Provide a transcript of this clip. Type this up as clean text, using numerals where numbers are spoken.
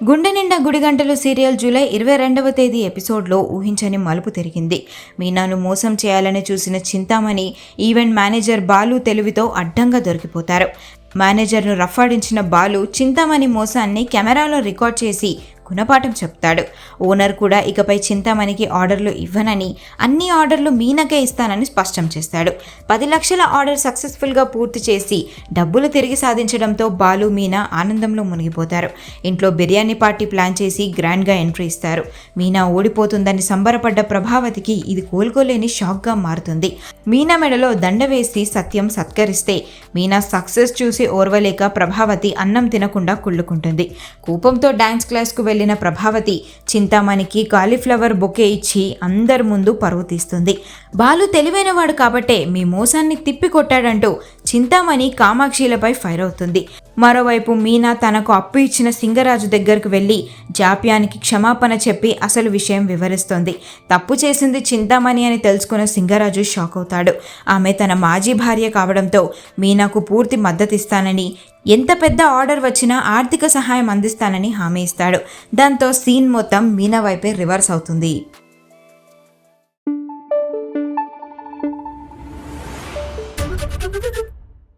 గుండె నిండా గుడిగంటలు serial July 22వ తేదీ ఎపిసోడ్లో ఊహించని మలుపు తిరిగింది. మీనాను మోసం చేయాలని చూసిన చింతామణి ఈవెంట్ మేనేజర్ బాలు తెలివితో అడ్డంగా దొరికిపోతారు. మేనేజర్ను రఫాడించిన బాలు చింతామణి మోసాన్ని కెమెరాలో రికార్డ్ చేసి గుణపాఠం చెప్తాడు. ఓనర్ కూడా ఇకపై చింతామణికి ఆర్డర్లు ఇవ్వనని, అన్ని ఆర్డర్లు మీనాకే ఇస్తానని స్పష్టం చేస్తాడు. 10 లక్షల ఆర్డర్ సక్సెస్ఫుల్గా పూర్తి చేసి డబ్బులు తిరిగి సాధించడంతో బాలు, మీనా ఆనందంలో మునిగిపోతారు. ఇంట్లో బిర్యానీ పార్టీ ప్లాన్ చేసి గ్రాండ్గా ఎంట్రీ ఇస్తారు. మీనా ఓడిపోతుందని సంబరపడ్డ ప్రభావతికి ఇది కోలుకోలేని షాక్గా మారుతుంది. మీనా మెడలో దండ వేసి సత్యం సత్కరిస్తే మీనా సక్సెస్ చూసి ఓర్వలేక ప్రభావతి అన్నం తినకుండా కుళ్ళుకుంటుంది. కోపంతో డాన్స్ క్లాస్కు వెళ్లిన ప్రభావతి చింతామణికి కాలీఫ్లవర్ బొకే ఇచ్చి అందరి ముందు పరువు తీస్తుంది. బాలు తెలివైనవాడు కాబట్టే మీ మోసాన్ని తిప్పికొట్టాడంటూ చింతామణి కామాక్షిలపై ఫైర్ అవుతుంది. మరోవైపు మీనా తనకు అప్పు ఇచ్చిన సింగరాజు దగ్గరకు వెళ్లి జాప్యానికి క్షమాపణ చెప్పి అసలు విషయం వివరిస్తోంది. తప్పు చేసింది చింతామణి అని తెలుసుకున్న సింగరాజు షాక్ అవుతాడు. ఆమె తన మాజీ భార్య కావడంతో మీనాకు పూర్తి మద్దతిస్తానని, ఎంత పెద్ద ఆర్డర్ వచ్చినా ఆర్థిక సహాయం అందిస్తానని హామీ ఇస్తాడు. దాంతో సీన్ మొత్తం మీనా వైపే రివర్స్ అవుతుంది.